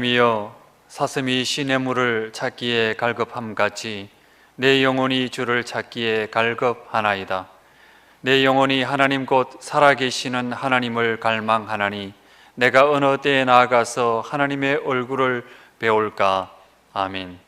하나님이여, 사슴이 시냇물을 찾기에 갈급함같이 내 영혼이 주를 찾기에 갈급하나이다. 내 영혼이 하나님 곧 살아계시는 하나님을 갈망하나니 내가 어느 때에 나아가서 하나님의 얼굴을 배울까. 아멘.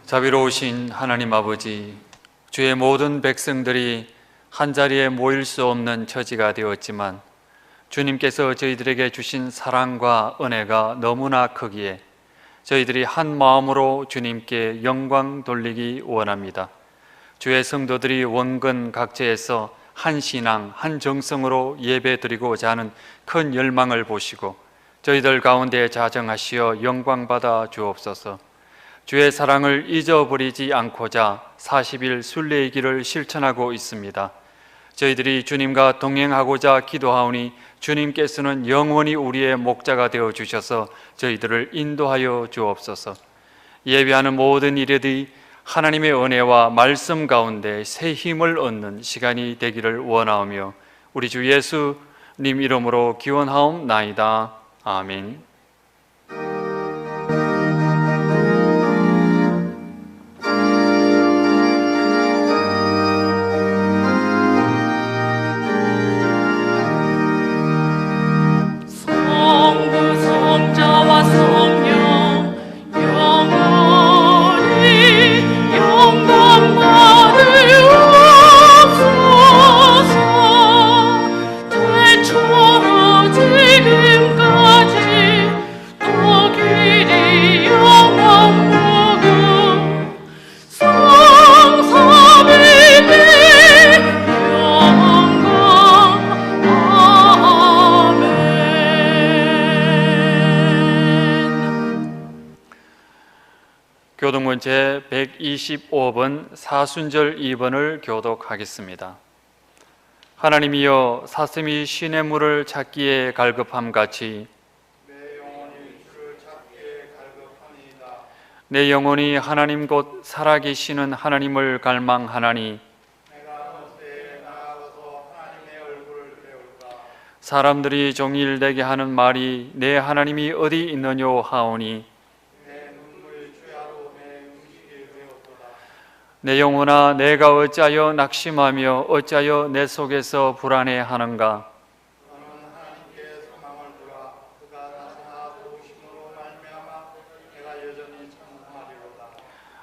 자비로우신 하나님 아버지, 주의 모든 백성들이 한자리에 모일 수 없는 처지가 되었지만 주님께서 저희들에게 주신 사랑과 은혜가 너무나 크기에 저희들이 한 마음으로 주님께 영광 돌리기 원합니다. 주의 성도들이 원근 각지에서 한 신앙, 한 정성으로 예배드리고자 하는 큰 열망을 보시고 저희들 가운데 자정하시어 영광받아 주옵소서. 주의 사랑을 잊어버리지 않고자 40일 순례의 길을 실천하고 있습니다. 저희들이 주님과 동행하고자 기도하오니 주님께서는 영원히 우리의 목자가 되어 주셔서 저희들을 인도하여 주옵소서. 예배하는 모든 일들이 하나님의 은혜와 말씀 가운데 새 힘을 얻는 시간이 되기를 원하오며 우리 주 예수님 이름으로 기원하옵나이다. 아멘. 교독문 제125번 사순절 2번을 교독하겠습니다. 하나님이여, 사슴이 시냇물을 찾기에 갈급함같이 내 영혼이 주를 찾기에 갈급하니이다. 내 영혼이 하나님 곧 살아계시는 하나님을 갈망하나니 내가 어느 때에 나아가서 하나님의 얼굴을 배울까. 사람들이 종일 내게 하는 말이 내 하나님이 어디 있느뇨 하오니 내 영혼아, 내가 어찌하여 낙심하며 어찌하여 내 속에서 불안해하는가. 너는 하나님께 소망을 두라. 그가 나타나 도우심으로 말미암아 내가 여전히 찬송하리로다.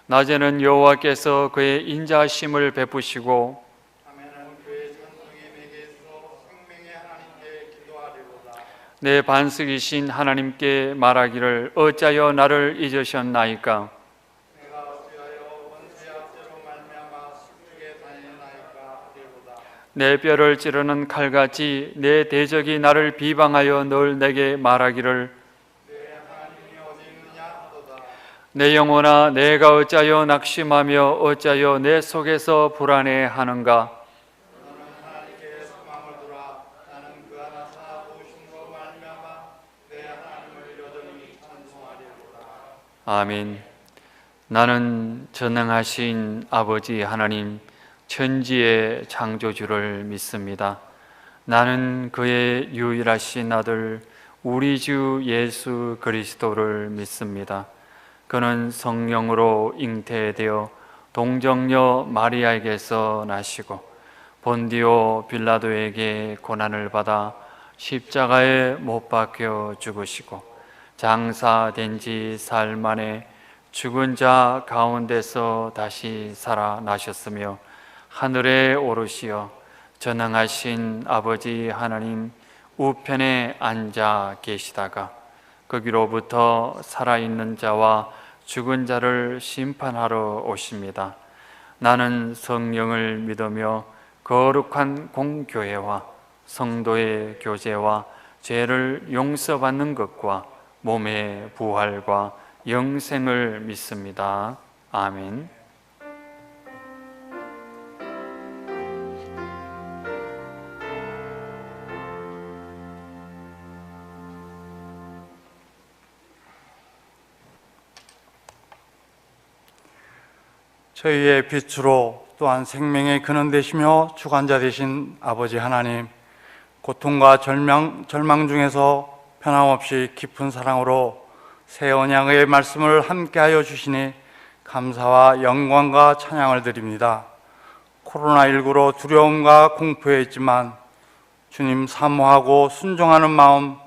낮에는 여호와께서 그의 인자하심을 베푸시고 밤에는 그의 찬송이 내게 있어 생명의 하나님께 기도하리로다. 내 반석이신 하나님께 말하기를 어찌하여 나를 잊으셨나이까. 내 뼈를 찌르는 칼같이 내 대적이 나를 비방하여 늘 내게 말하기를 내 하나님이 어디 있느냐 하도다. 내 영혼아, 내가 어찌하여 낙심하며 어찌하여 내 속에서 불안해하는가. 너는 하나님께 소망을 두라. 나는 그가 나타나 도우심으로 말미암아 내 하나님을 여전히 찬송하리로다. 아멘. 나는 전능하신 아버지 하나님, 천지의 창조주를 믿습니다. 나는 그의 유일하신 아들 우리 주 예수 그리스도를 믿습니다. 그는 성령으로 잉태되어 동정녀 마리아에게서 나시고 본디오 빌라도에게 고난을 받아 십자가에 못 박혀 죽으시고 장사된 지 사흘 만에 죽은 자 가운데서 다시 살아나셨으며 하늘에 오르시어 전능하신 아버지 하나님 우편에 앉아 계시다가 거기로부터 살아있는 자와 죽은 자를 심판하러 오십니다. 나는 성령을 믿으며 거룩한 공교회와 성도의 교제와 죄를 용서받는 것과 몸의 부활과 영생을 믿습니다. 아멘. 저희의 빛으로 또한 생명의 근원 되시며 주관자 되신 아버지 하나님, 고통과 절망 중에서 변함없이 깊은 사랑으로 새 언약의 말씀을 함께하여 주시니 감사와 영광과 찬양을 드립니다. 코로나19로 두려움과 공포에 있지만 주님 사모하고 순종하는 마음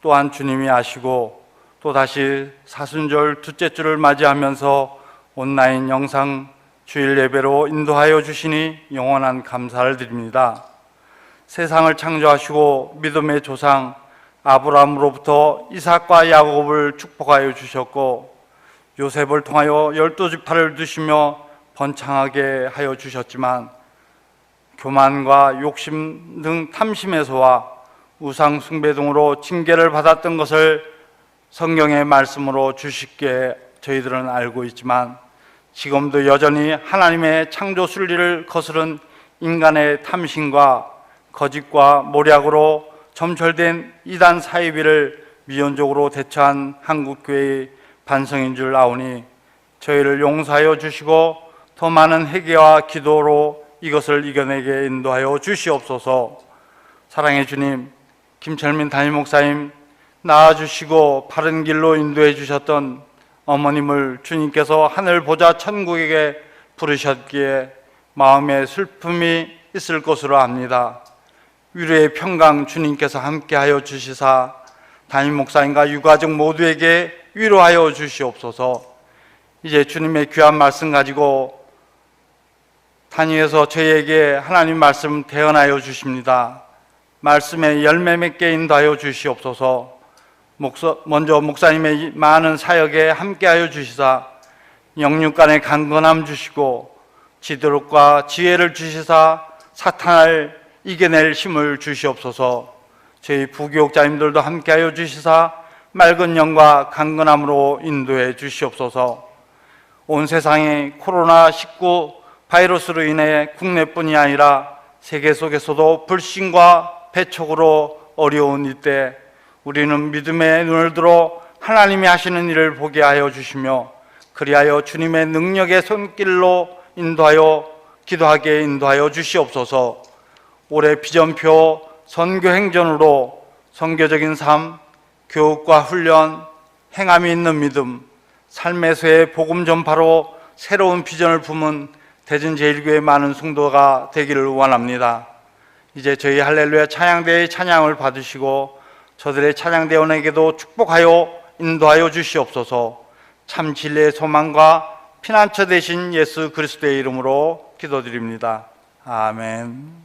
또한 주님이 아시고, 또다시 사순절 둘째 주를 맞이하면서 온라인 영상 주일 예배로 인도하여 주시니 영원한 감사를 드립니다. 세상을 창조하시고 믿음의 조상 아브라함으로부터 이삭과 야곱을 축복하여 주셨고, 요셉을 통하여 12지파를 두시며 번창하게 하여 주셨지만, 교만과 욕심 등 탐심에서와 우상 숭배 등으로 징계를 받았던 것을 성경의 말씀으로 주쉽게 저희들은 알고 있지만, 지금도 여전히 하나님의 창조 순리를 거스른 인간의 탐심과 거짓과 모략으로 점철된 이단 사이비를 미온적으로 대처한 한국교회의 반성인 줄 아오니 저희를 용서하여 주시고 더 많은 회개와 기도로 이것을 이겨내게 인도하여 주시옵소서. 사랑의 주님, 김철민 담임목사님 나아주시고 바른 길로 인도해 주셨던 어머님을 주님께서 하늘 보좌 천국에게 부르셨기에 마음에 슬픔이 있을 것으로 압니다. 위로의 평강 주님께서 함께하여 주시사 담임 목사님과 유가족 모두에게 위로하여 주시옵소서. 이제 주님의 귀한 말씀 가지고 단위에서 저희에게 하나님 말씀 대언하여 주십니다. 말씀의 열매 맺게 인도하여 주시옵소서. 먼저 목사님의 많은 사역에 함께하여 주시사 영육간의 강건함 주시고 지도력과 지혜를 주시사 사탄을 이겨낼 힘을 주시옵소서. 저희 부교육자님들도 함께하여 주시사 맑은 영과 강건함으로 인도해 주시옵소서. 온 세상에 코로나19 바이러스로 인해 국내뿐이 아니라 세계 속에서도 불신과 배척으로 어려운 이때 우리는 믿음의 눈을 들어 하나님이 하시는 일을 보게 하여 주시며, 그리하여 주님의 능력의 손길로 인도하여 기도하게 인도하여 주시옵소서. 올해 비전표 선교행전으로 선교적인 삶, 교육과 훈련, 행함이 있는 믿음, 삶에서의 복음 전파로 새로운 비전을 품은 대전제일교회 많은 성도가 되기를 원합니다. 이제 저희 할렐루야 찬양대의 찬양을 받으시고 저들의 찬양대원에게도 축복하여 인도하여 주시옵소서. 참 진리의 소망과 피난처 되신 예수 그리스도의 이름으로 기도드립니다. 아멘.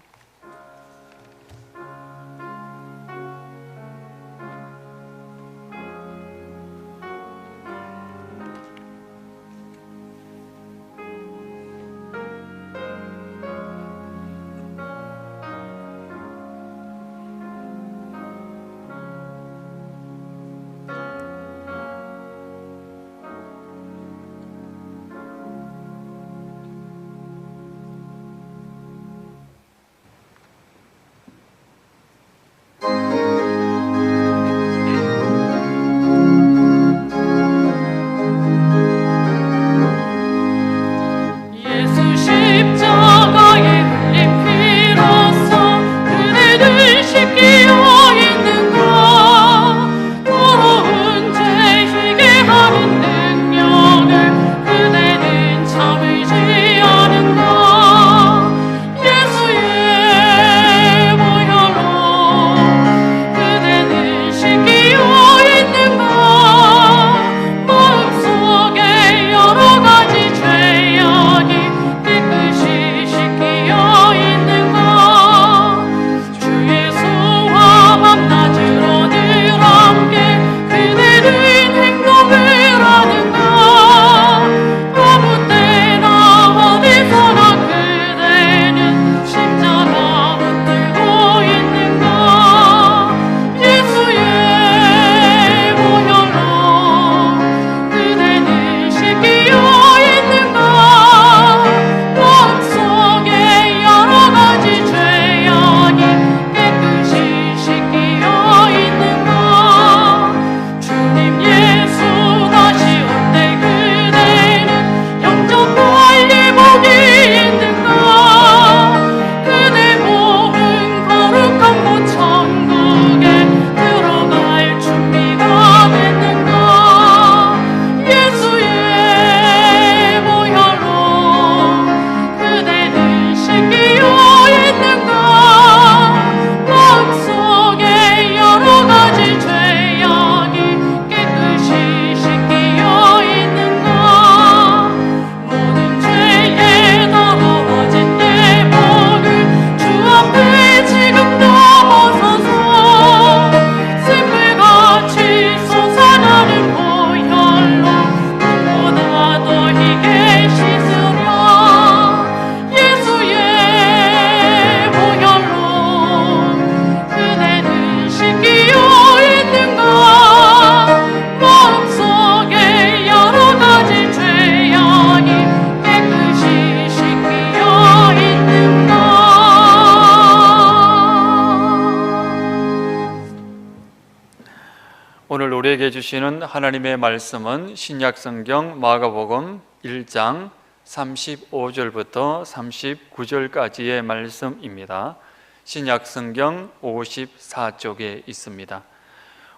오늘 우리에게 주시는 하나님의 말씀은 신약성경 마가복음 1장 35절부터 39절까지의 말씀입니다. 신약성경 54쪽에 있습니다.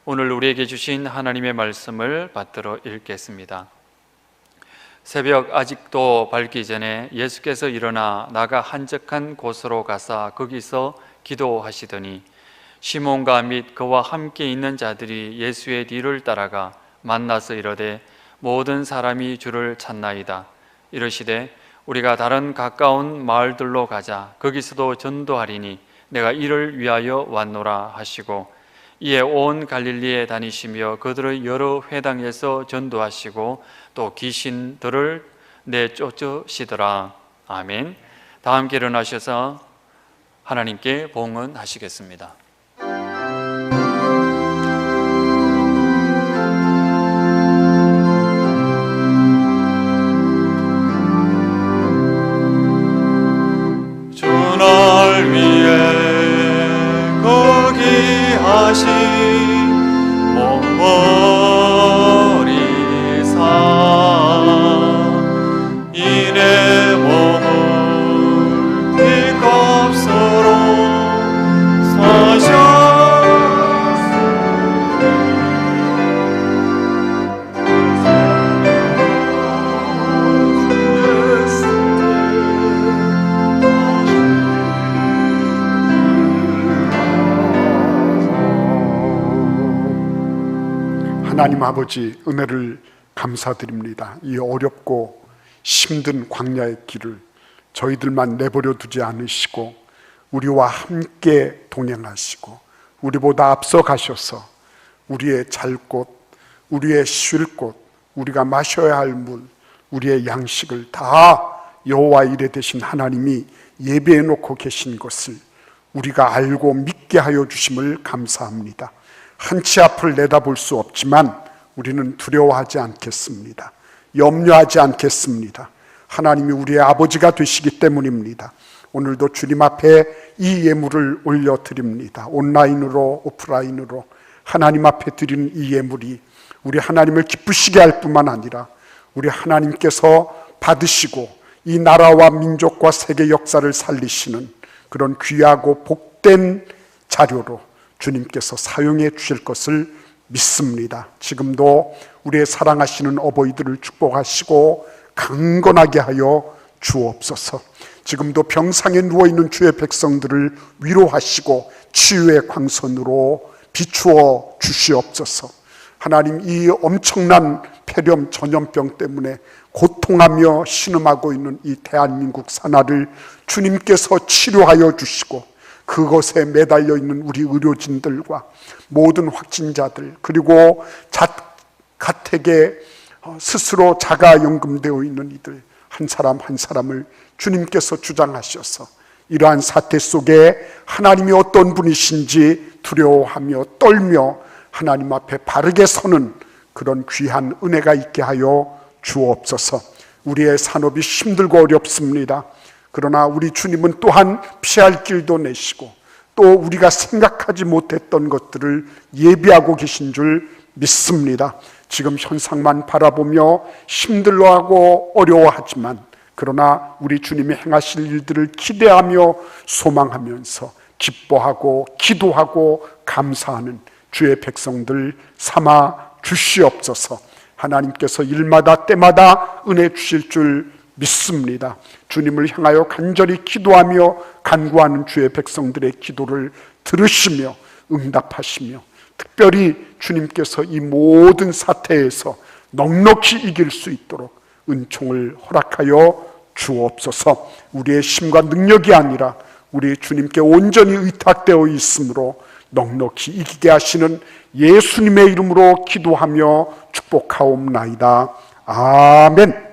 오늘 우리에게 주신 하나님의 말씀을 받들어 읽겠습니다. 새벽 아직도 밝기 전에 예수께서 일어나 나가 한적한 곳으로 가사 거기서 기도하시더니 시몬과 및 그와 함께 있는 자들이 예수의 뒤를 따라가 만나서 이르되 모든 사람이 주를 찾나이다. 이르시되 우리가 다른 가까운 마을들로 가자. 거기서도 전도하리니 내가 이를 위하여 왔노라 하시고 이에 온 갈릴리에 다니시며 그들의 여러 회당에서 전도하시고 또 귀신들을 내쫓으시더라. 아멘. 다 함께 일어나셔서 하나님께 봉헌하시겠습니다. 주날 위해 거기하신 먼 사 이내 몸을 피값으로 하나님 아버지, 은혜를 감사드립니다. 이 어렵고 힘든 광야의 길을 저희들만 내버려 두지 않으시고 우리와 함께 동행하시고 우리보다 앞서 가셔서 우리의 잘 곳, 우리의 쉴 곳, 우리가 마셔야 할 물, 우리의 양식을 다 여호와 이레 되신 하나님이 예배해 놓고 계신 것을 우리가 알고 믿게 하여 주심을 감사합니다. 한치 앞을 내다볼 수 없지만 우리는 두려워하지 않겠습니다. 염려하지 않겠습니다. 하나님이 우리의 아버지가 되시기 때문입니다. 오늘도 주님 앞에 이 예물을 올려드립니다. 온라인으로 오프라인으로 하나님 앞에 드리는 이 예물이 우리 하나님을 기쁘시게 할 뿐만 아니라 우리 하나님께서 받으시고 이 나라와 민족과 세계 역사를 살리시는 그런 귀하고 복된 자료로 주님께서 사용해 주실 것을 믿습니다. 지금도 우리의 사랑하시는 어버이들을 축복하시고 강건하게 하여 주옵소서. 지금도 병상에 누워있는 주의 백성들을 위로하시고 치유의 광선으로 비추어 주시옵소서. 하나님, 이 엄청난 폐렴 전염병 때문에 고통하며 신음하고 있는 이 대한민국 사나를 주님께서 치료하여 주시고 그것에 매달려 있는 우리 의료진들과 모든 확진자들, 그리고 가택에 스스로 자가연금되어 있는 이들 한 사람 한 사람을 주님께서 주장하셔서 이러한 사태 속에 하나님이 어떤 분이신지 두려워하며 떨며 하나님 앞에 바르게 서는 그런 귀한 은혜가 있게 하여 주옵소서. 우리의 산업이 힘들고 어렵습니다. 그러나 우리 주님은 또한 피할 길도 내시고 또 우리가 생각하지 못했던 것들을 예비하고 계신 줄 믿습니다. 지금 현상만 바라보며 힘들어하고 어려워하지만 그러나 우리 주님이 행하실 일들을 기대하며 소망하면서 기뻐하고 기도하고 감사하는 주의 백성들 삼아 주시옵소서. 하나님께서 일마다 때마다 은혜 주실 줄 믿습니다. 주님을 향하여 간절히 기도하며 간구하는 주의 백성들의 기도를 들으시며 응답하시며 특별히 주님께서 이 모든 사태에서 넉넉히 이길 수 있도록 은총을 허락하여 주옵소서. 우리의 힘과 능력이 아니라 우리 주님께 온전히 의탁되어 있으므로 넉넉히 이기게 하시는 예수님의 이름으로 기도하며 축복하옵나이다. 아멘.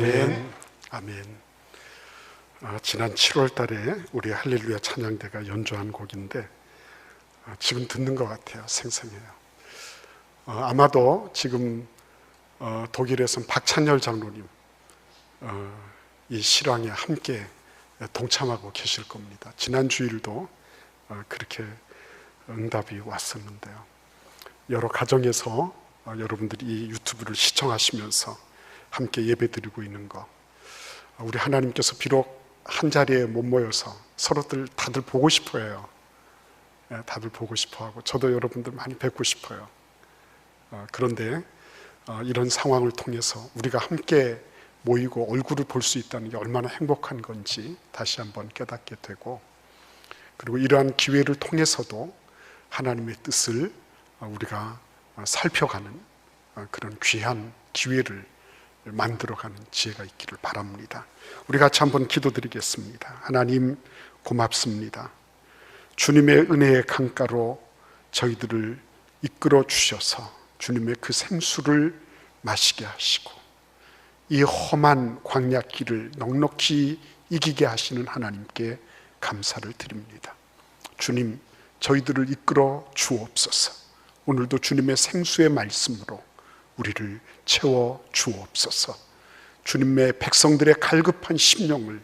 아멘. 아멘. 지난 7월 달에 우리 할렐루야 찬양대가 연주한 곡인데 지금 듣는 것 같아요. 생생해요. 아마도 지금 독일에선 박찬열 장로님 이 실황에 함께 동참하고 계실 겁니다. 지난 주일도 그렇게 응답이 왔었는데요. 여러 가정에서 여러분들이 이 유튜브를 시청하시면서 함께 예배드리고 있는 거, 우리 하나님께서 비록 한 자리에 못 모여서 서로들 다들 보고 싶어해요. 다들 보고 싶어하고 저도 여러분들 많이 뵙고 싶어요. 그런데 이런 상황을 통해서 우리가 함께 모이고 얼굴을 볼 수 있다는 게 얼마나 행복한 건지 다시 한번 깨닫게 되고, 그리고 이러한 기회를 통해서도 하나님의 뜻을 우리가 살펴가는 그런 귀한 기회를 만들어가는 지혜가 있기를 바랍니다. 우리 같이 한번 기도드리겠습니다. 하나님 고맙습니다. 주님의 은혜의 강가로 저희들을 이끌어 주셔서 주님의 그 생수를 마시게 하시고 이 험한 광야길을 넉넉히 이기게 하시는 하나님께 감사를 드립니다. 주님, 저희들을 이끌어 주옵소서. 오늘도 주님의 생수의 말씀으로 우리를 채워 주옵소서. 주님의 백성들의 갈급한 심령을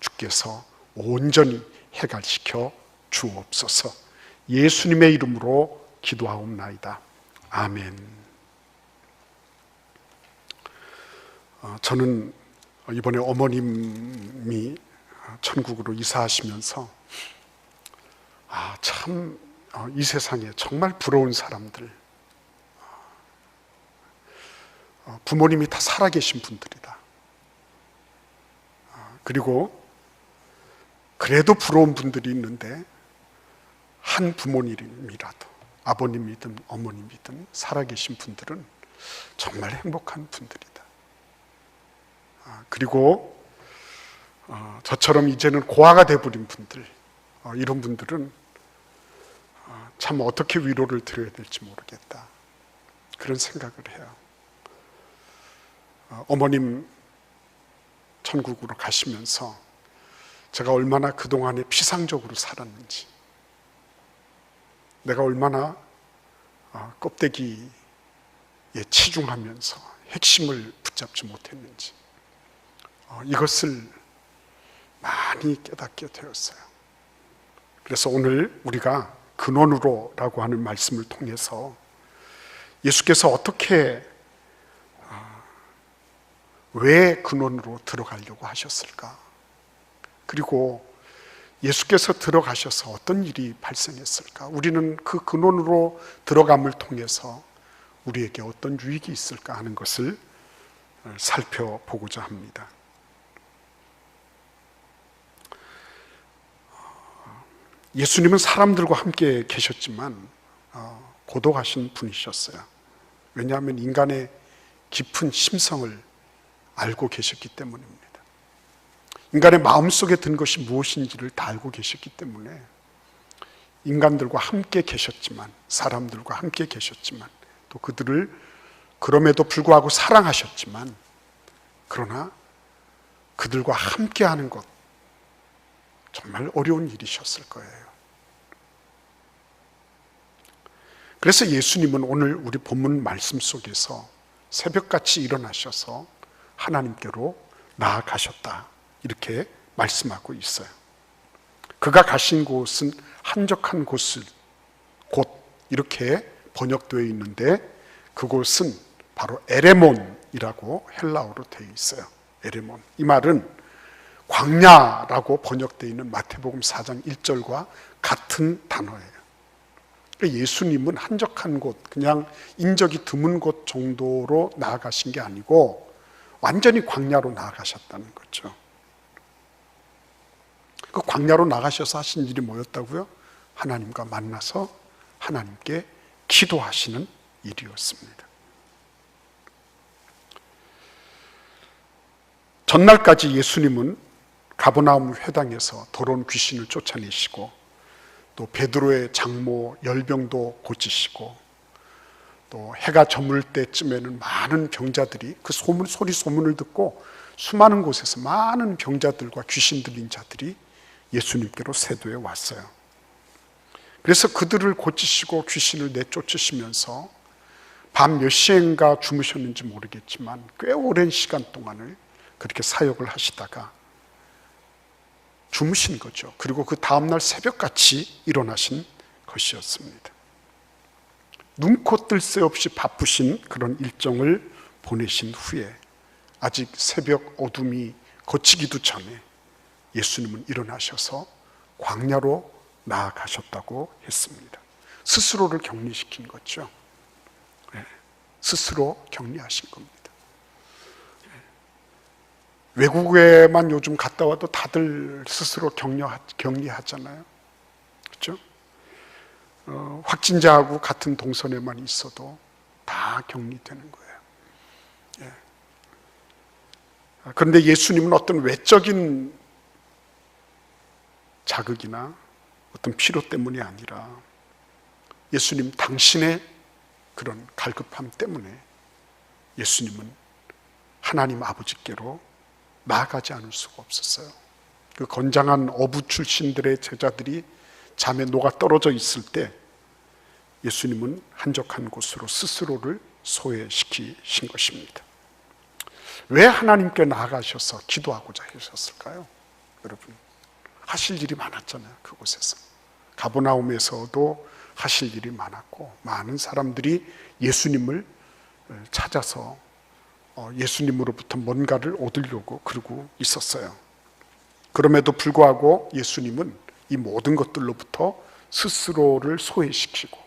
주께서 온전히 해결시켜 주옵소서. 예수님의 이름으로 기도하옵나이다. 아멘. 저는 이번에 어머님이 천국으로 이사하시면서 참 이 세상에 정말 부러운 사람들, 부모님이 다 살아계신 분들이다. 그리고 그래도 부러운 분들이 있는데 한 부모님이라도 아버님이든 어머님이든 살아계신 분들은 정말 행복한 분들이다. 그리고 저처럼 이제는 고아가 돼버린 분들, 이런 분들은 참 어떻게 위로를 드려야 될지 모르겠다, 그런 생각을 해요. 어머님 천국으로 가시면서 제가 얼마나 그동안에 피상적으로 살았는지, 내가 얼마나 껍데기에 치중하면서 핵심을 붙잡지 못했는지, 이것을 많이 깨닫게 되었어요. 그래서 오늘 우리가 근원으로라고 하는 말씀을 통해서 예수께서 어떻게 왜 근원으로 들어가려고 하셨을까? 그리고 예수께서 들어가셔서 어떤 일이 발생했을까? 우리는 그 근원으로 들어감을 통해서 우리에게 어떤 유익이 있을까 하는 것을 살펴보고자 합니다. 예수님은 사람들과 함께 계셨지만 고독하신 분이셨어요. 왜냐하면 인간의 깊은 심성을 알고 계셨기 때문입니다. 인간의 마음속에 든 것이 무엇인지를 다 알고 계셨기 때문에 인간들과 함께 계셨지만, 사람들과 함께 계셨지만, 또 그들을 그럼에도 불구하고 사랑하셨지만, 그러나 그들과 함께하는 것 정말 어려운 일이셨을 거예요. 그래서 예수님은 오늘 우리 본문 말씀 속에서 새벽같이 일어나셔서 하나님께로 나아가셨다, 이렇게 말씀하고 있어요. 그가 가신 곳은 한적한 곳 이렇게 번역되어 있는데, 그곳은 바로 에레몬이라고 헬라어로 되어 있어요. 에레몬. 이 말은 광야라고 번역되어 있는 마태복음 4장 1절과 같은 단어예요. 예수님은 한적한 곳, 그냥 인적이 드문 곳 정도로 나아가신 게 아니고 완전히 광야로 나아가셨다는 거죠. 그 광야로 나가셔서 하신 일이 뭐였다고요? 하나님과 만나서 하나님께 기도하시는 일이었습니다. 전날까지 예수님은 가버나움 회당에서 더러운 귀신을 쫓아내시고, 또 베드로의 장모 열병도 고치시고, 또 해가 저물 때쯤에는 많은 병자들이 그 소문을 듣고 수많은 곳에서 많은 병자들과 귀신 들린 자들이 예수님께로 세도에 왔어요. 그래서 그들을 고치시고 귀신을 내쫓으시면서 밤 몇 시인가 주무셨는지 모르겠지만 꽤 오랜 시간 동안을 그렇게 사역을 하시다가 주무신 거죠. 그리고 그 다음날 새벽같이 일어나신 것이었습니다. 눈코 뜰 새 없이 바쁘신 그런 일정을 보내신 후에 아직 새벽 어둠이 걷히기도 전에 예수님은 일어나셔서 광야로 나아가셨다고 했습니다. 스스로를 격리시킨 거죠. 스스로 격리하신 겁니다. 외국에만 요즘 갔다 와도 다들 스스로 격리하잖아요. 그렇죠? 확진자하고 같은 동선에만 있어도 다 격리되는 거예요. 그런데 예수님은 어떤 외적인 자극이나 어떤 필요 때문이 아니라 예수님 당신의 그런 갈급함 때문에 예수님은 하나님 아버지께로 나아가지 않을 수가 없었어요. 그 건장한 어부 출신들의 제자들이 잠에 녹아 떨어져 있을 때 예수님은 한적한 곳으로 스스로를 소외시키신 것입니다. 왜 하나님께 나아가셔서 기도하고자 하셨을까요? 여러분, 하실 일이 많았잖아요. 그곳에서 가버나움에서도 하실 일이 많았고 많은 사람들이 예수님을 찾아서 예수님으로부터 뭔가를 얻으려고 그러고 있었어요. 그럼에도 불구하고 예수님은 이 모든 것들로부터 스스로를 소외시키고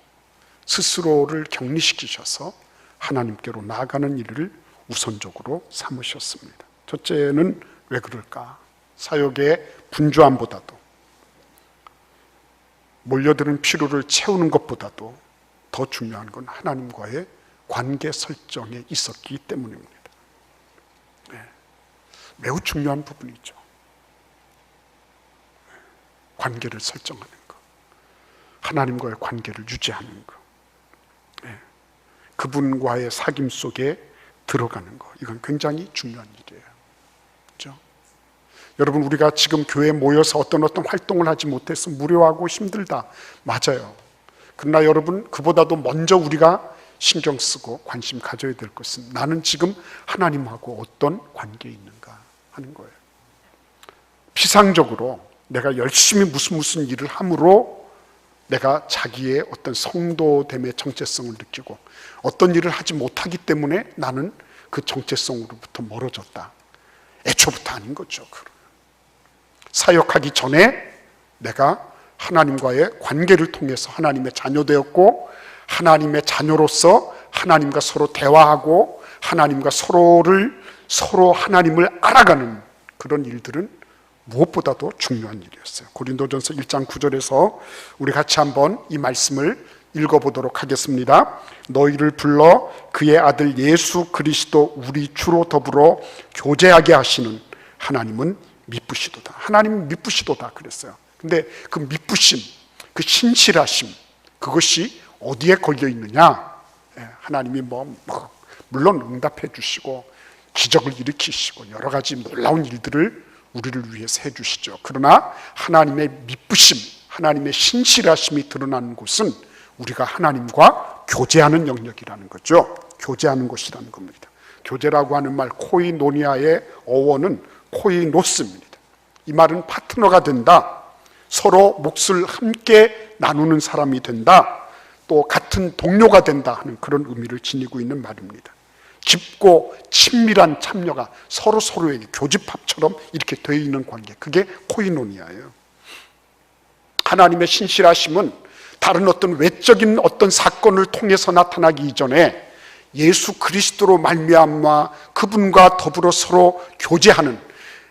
스스로를 격리시키셔서 하나님께로 나아가는 일을 우선적으로 삼으셨습니다. 첫째는 왜 그럴까? 사역의 분주함보다도 몰려드는 피로를 채우는 것보다도 더 중요한 건 하나님과의 관계 설정에 있었기 때문입니다. 매우 중요한 부분이죠. 관계를 설정하는 것, 하나님과의 관계를 유지하는 것, 그분과의 사귐 속에 들어가는 것, 이건 굉장히 중요한 일이에요. 그렇죠? 여러분, 우리가 지금 교회에 모여서 어떤 활동을 하지 못해서 무료하고 힘들다, 맞아요. 그러나 여러분, 그보다도 먼저 우리가 신경 쓰고 관심 가져야 될 것은 나는 지금 하나님하고 어떤 관계에 있는가 하는 거예요. 피상적으로 내가 열심히 무슨 일을 함으로 내가 자기의 어떤 성도됨의 정체성을 느끼고 어떤 일을 하지 못하기 때문에 나는 그 정체성으로부터 멀어졌다. 애초부터 아닌 거죠. 사역하기 전에 내가 하나님과의 관계를 통해서 하나님의 자녀되었고 하나님의 자녀로서 하나님과 서로 대화하고 하나님과 서로 하나님을 알아가는 그런 일들은 무엇보다도 중요한 일이었어요. 고린도전서 1장 9절에서 우리 같이 한번 이 말씀을 읽어보도록 하겠습니다. 너희를 불러 그의 아들 예수 그리스도 우리 주로 더불어 교제하게 하시는 하나님은 미쁘시도다. 하나님은 미쁘시도다 그랬어요. 근데 그 미쁘심, 그 신실하심, 그것이 어디에 걸려 있느냐? 하나님이 물론 응답해 주시고 기적을 일으키시고 여러 가지 놀라운 일들을 우리를 위해서 해 주시죠. 그러나 하나님의 미쁘심, 하나님의 신실하심이 드러나는 곳은 우리가 하나님과 교제하는 영역이라는 거죠. 교제하는 것이라는 겁니다. 교제라고 하는 말, 코이노니아의 어원은 코이노스입니다. 이 말은 파트너가 된다, 서로 몫을 함께 나누는 사람이 된다, 또 같은 동료가 된다 하는 그런 의미를 지니고 있는 말입니다. 깊고 친밀한 참여가 서로에게 교집합처럼 이렇게 되어 있는 관계, 그게 코이노니아예요. 하나님의 신실하심은 다른 어떤 외적인 어떤 사건을 통해서 나타나기 이전에 예수 그리스도로 말미암아 그분과 더불어 서로 교제하는,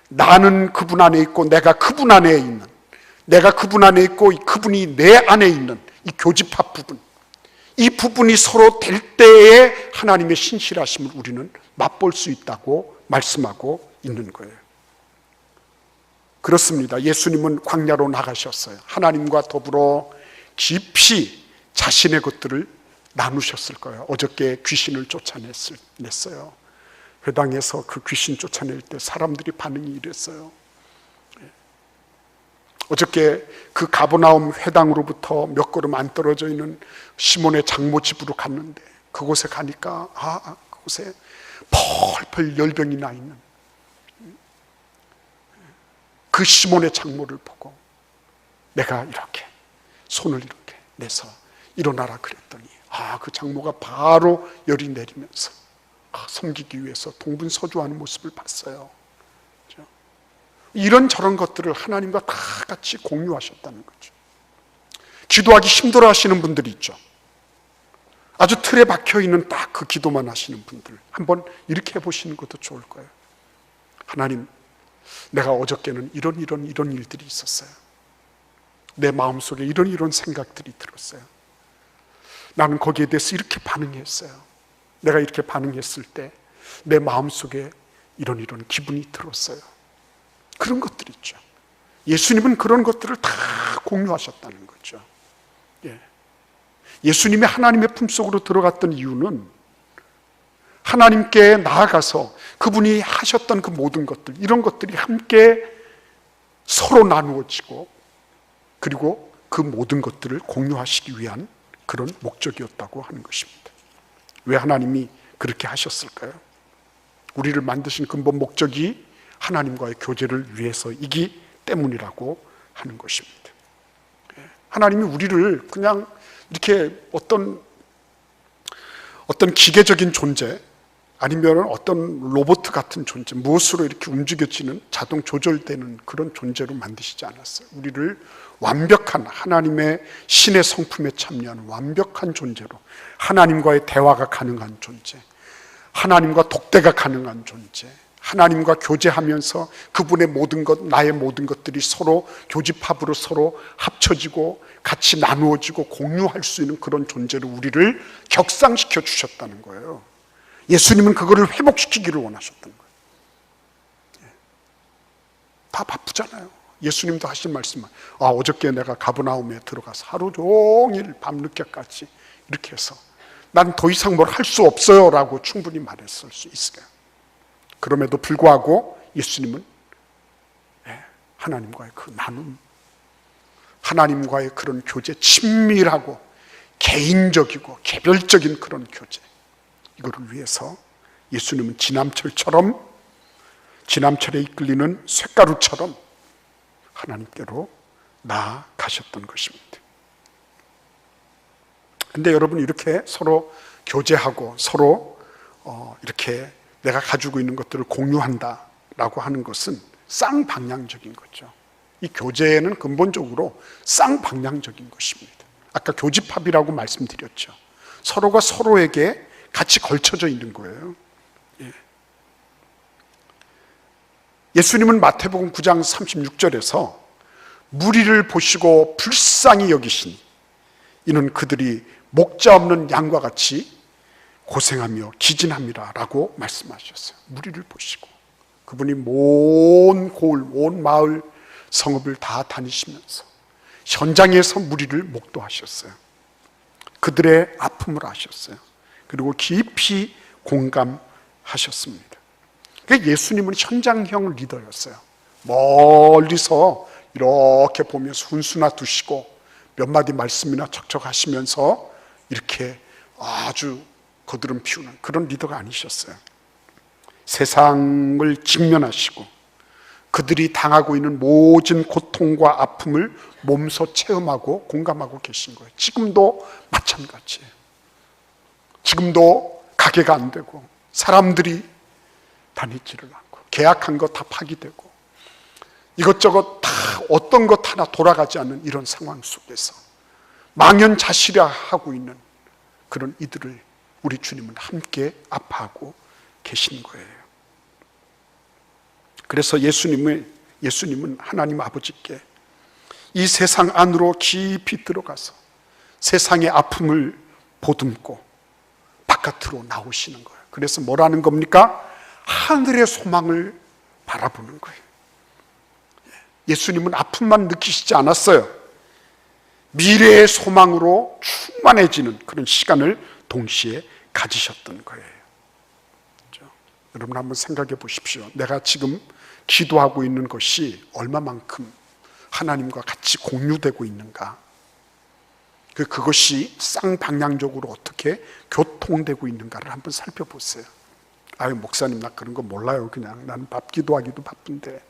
나는 그분 안에 있고 내가 그분 안에 있는, 내가 그분 안에 있고 그분이 내 안에 있는 이 교집합 부분, 이 부분이 서로 될 때에 하나님의 신실하심을 우리는 맛볼 수 있다고 말씀하고 있는 거예요. 그렇습니다. 예수님은 광야로 나가셨어요. 하나님과 더불어 깊이 자신의 것들을 나누셨을 거예요. 어저께 귀신을 쫓아냈어요. 회당에서 그 귀신 쫓아낼 때 사람들이 반응이 이랬어요. 어저께 그 가버나움 회당으로부터 몇 걸음 안 떨어져 있는 시몬의 장모 집으로 갔는데 그곳에 가니까 그곳에 펄펄 열병이 나 있는 그 시몬의 장모를 보고 내가 이렇게 손을 이렇게 내서 일어나라 그랬더니 그 장모가 바로 열이 내리면서 섬기기 위해서 동분서주하는 모습을 봤어요. 이런저런 것들을 하나님과 다 같이 공유하셨다는 거죠. 기도하기 힘들어 하시는 분들이 있죠. 아주 틀에 박혀있는 딱 그 기도만 하시는 분들, 한번 이렇게 해보시는 것도 좋을 거예요. 하나님, 내가 어저께는 이런 일들이 있었어요. 내 마음속에 이런 생각들이 들었어요. 나는 거기에 대해서 이렇게 반응했어요. 내가 이렇게 반응했을 때 내 마음속에 이런 기분이 들었어요. 그런 것들이 있죠. 예수님은 그런 것들을 다 공유하셨다는 거죠. 예수님이 하나님의 품속으로 들어갔던 이유는 하나님께 나아가서 그분이 하셨던 그 모든 것들, 이런 것들이 함께 서로 나누어지고 그리고 그 모든 것들을 공유하시기 위한 그런 목적이었다고 하는 것입니다. 왜 하나님이 그렇게 하셨을까요? 우리를 만드신 근본 목적이 하나님과의 교제를 위해서이기 때문이라고 하는 것입니다. 하나님이 우리를 그냥 이렇게 어떤 기계적인 존재 아니면 어떤 로봇 같은 존재, 무엇으로 이렇게 움직여지는 자동 조절되는 그런 존재로 만드시지 않았어요. 우리를 완벽한 하나님의 신의 성품에 참여하는 완벽한 존재로, 하나님과의 대화가 가능한 존재, 하나님과 독대가 가능한 존재, 하나님과 교제하면서 그분의 모든 것, 나의 모든 것들이 서로 교집합으로 서로 합쳐지고 같이 나누어지고 공유할 수 있는 그런 존재로 우리를 격상시켜 주셨다는 거예요. 예수님은 그거를 회복시키기를 원하셨다는 거예요. 다 바쁘잖아요. 예수님도 하신 말씀은 어저께 내가 가버나움에 들어가서 하루 종일 밤늦게까지 이렇게 해서 난 더 이상 뭘 할 수 없어요 라고 충분히 말했을 수 있어요. 그럼에도 불구하고 예수님은 하나님과의 그 나눔, 하나님과의 그런 교제, 친밀하고 개인적이고 개별적인 그런 교제, 이거를 위해서 예수님은 지남철에 이끌리는 쇳가루처럼 하나님께로 나아가셨던 것입니다. 근데 여러분, 이렇게 서로 교제하고 서로 이렇게 내가 가지고 있는 것들을 공유한다라고 하는 것은 쌍방향적인 거죠. 이 교제는 근본적으로 쌍방향적인 것입니다. 아까 교집합이라고 말씀드렸죠. 서로가 서로에게 같이 걸쳐져 있는 거예요. 예수님은 마태복음 9장 36절에서 무리를 보시고 불쌍히 여기시니 이는 그들이 목자 없는 양과 같이 고생하며 기진함이라 라고 말씀하셨어요. 무리를 보시고 그분이 온 마을 성읍을 다 다니시면서 현장에서 무리를 목도하셨어요. 그들의 아픔을 아셨어요. 그리고 깊이 공감하셨습니다. 그러니까 예수님은 현장형 리더였어요. 멀리서 이렇게 보면서 훈수나 두시고 몇 마디 말씀이나 척척하시면서 이렇게 아주 거드름 피우는 그런 리더가 아니셨어요. 세상을 직면하시고 그들이 당하고 있는 모든 고통과 아픔을 몸소 체험하고 공감하고 계신 거예요. 지금도 마찬가지예요. 지금도 가게가 안 되고 사람들이 다니지를 않고 계약한 거 다 파기되고 이것저것 다 어떤 것 하나 돌아가지 않는 이런 상황 속에서 망연자실하고 있는 그런 이들을 우리 주님은 함께 아파하고 계신 거예요. 그래서 예수님은 하나님 아버지께 이 세상 안으로 깊이 들어가서 세상의 아픔을 보듬고 바깥으로 나오시는 거예요. 그래서 뭐라는 겁니까? 하늘의 소망을 바라보는 거예요. 예수님은 아픔만 느끼시지 않았어요. 미래의 소망으로 충만해지는 그런 시간을 동시에 가지셨던 거예요. 그렇죠? 여러분 한번 생각해 보십시오. 내가 지금 기도하고 있는 것이 얼마만큼 하나님과 같이 공유되고 있는가? 그것이 쌍방향적으로 어떻게 교통되고 있는가를 한번 살펴보세요. 아유, 목사님, 나 그런 거 몰라요. 그냥 나는 밥 기도하기도 바쁜데.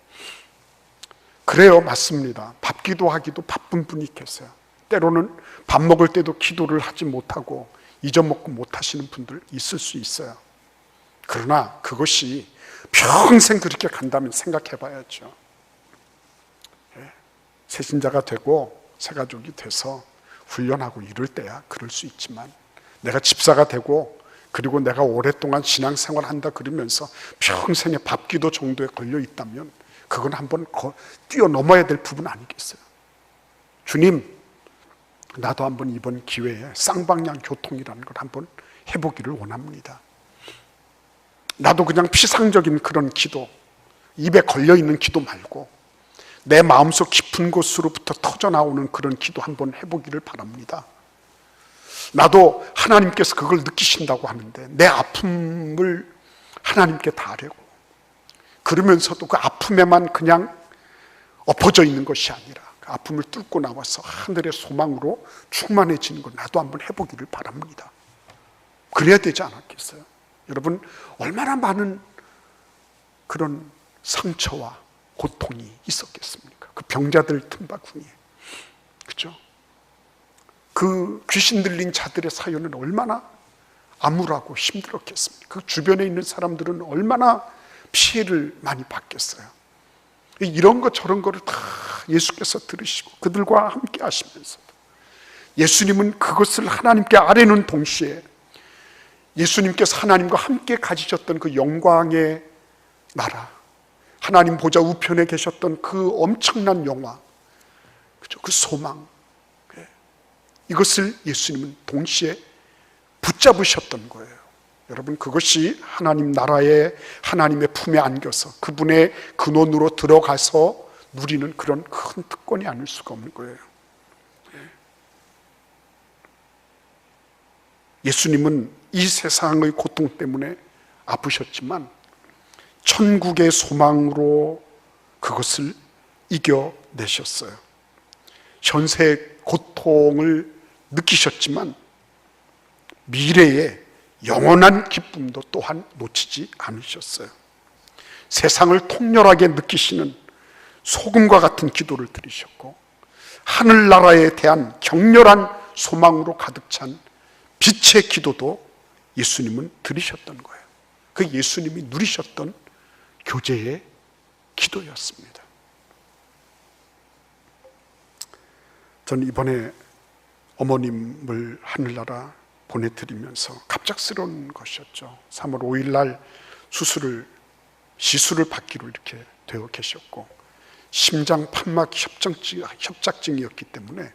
그래요, 맞습니다. 밥 기도하기도 바쁜 분이 계세요. 때로는 밥 먹을 때도 기도를 하지 못하고 잊어먹고 못하시는 분들 있을 수 있어요. 그러나 그것이 평생 그렇게 간다면 생각해 봐야죠. 새신자가 되고 새가족이 돼서 훈련하고 이럴 때야 그럴 수 있지만, 내가 집사가 되고 그리고 내가 오랫동안 신앙생활 한다 그러면서 평생의 밥기도 정도에 걸려 있다면 그건 한번 뛰어넘어야 될 부분 아니겠어요? 주님, 나도 한번 이번 기회에 쌍방향 교통이라는 걸 한번 해보기를 원합니다. 나도 그냥 피상적인 그런 기도, 입에 걸려있는 기도 말고 내 마음속 깊은 곳으로부터 터져나오는 그런 기도 한번 해보기를 바랍니다. 나도 하나님께서 그걸 느끼신다고 하는데 내 아픔을 하나님께 다하려고, 그러면서도 그 아픔에만 그냥 엎어져 있는 것이 아니라 그 아픔을 뚫고 나와서 하늘의 소망으로 충만해지는 걸 나도 한번 해보기를 바랍니다. 그래야 되지 않았겠어요? 여러분, 얼마나 많은 그런 상처와 고통이 있었겠습니까? 그 병자들 틈바구니에, 그죠? 그 귀신 들린 자들의 사연은 얼마나 암울하고 힘들었겠습니까? 그 주변에 있는 사람들은 얼마나 피해를 많이 받겠어요? 이런 것 저런 거를 다 예수께서 들으시고 그들과 함께 하시면서도 예수님은 그것을 하나님께 아뢰는 동시에 예수님께서 하나님과 함께 가지셨던 그 영광의 나라, 하나님 보좌 우편에 계셨던 그 엄청난 영화, 그죠? 그 소망, 이것을 예수님은 동시에 붙잡으셨던 거예요. 여러분, 그것이 하나님 나라의 하나님의 품에 안겨서 그분의 근원으로 들어가서 누리는 그런 큰 특권이 아닐 수가 없는 거예요. 예수님은 이 세상의 고통 때문에 아프셨지만 천국의 소망으로 그것을 이겨내셨어요. 현세의 고통을 느끼셨지만 미래의 영원한 기쁨도 또한 놓치지 않으셨어요. 세상을 통렬하게 느끼시는 소금과 같은 기도를 드리셨고 하늘나라에 대한 격렬한 소망으로 가득 찬 빛의 기도도 예수님은 드리셨던 거예요. 그 예수님이 누리셨던 교제의 기도였습니다. 저는 이번에 어머님을 하늘나라 보내드리면서 갑작스러운 것이었죠. 3월 5일 날 시술을 받기로 이렇게 되어 계셨고 심장 판막 협착증이었기 때문에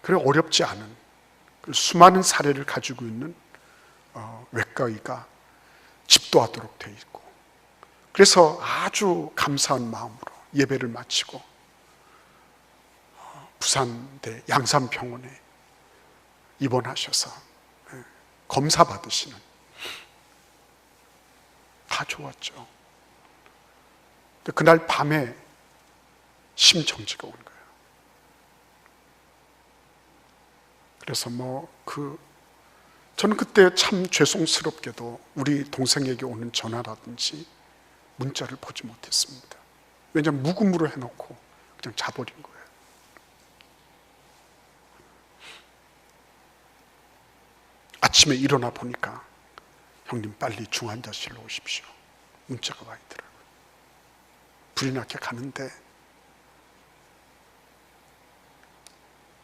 그래 어렵지 않은 수많은 사례를 가지고 있는 외과의가 집도하도록 되어 있고, 그래서 아주 감사한 마음으로 예배를 마치고 부산대 양산병원에 입원하셔서 검사 받으시는, 다 좋았죠. 근데 그날 밤에 심정지가 온 거예요. 그래서 저는 그때 참 죄송스럽게도 우리 동생에게 오는 전화라든지 문자를 보지 못했습니다. 왜냐하면 묵음으로 해놓고 그냥 자버린 거예요. 아침에 일어나 보니까 형님 빨리 중환자실로 오십시오. 문자가 와 있더라고요. 불이 나게 가는데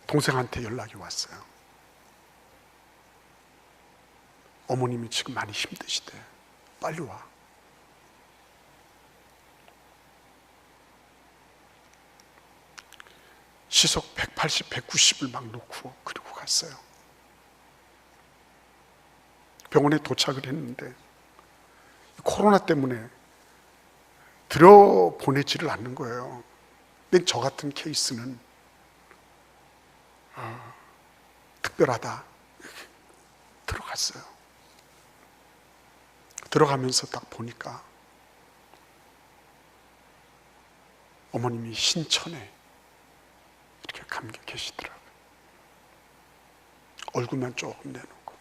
동생한테 연락이 왔어요. 어머님이 지금 많이 힘드시대. 빨리 와. 시속 180, 190을 막 놓고 그리고 갔어요. 병원에 도착을 했는데 코로나 때문에 들여보내지를 않는 거예요. 근데 저 같은 케이스는 특별하다. 들어갔어요. 들어가면서 딱 보니까 어머님이 신천에 이렇게 감겨 계시더라고요. 얼굴만 조금 내놓고.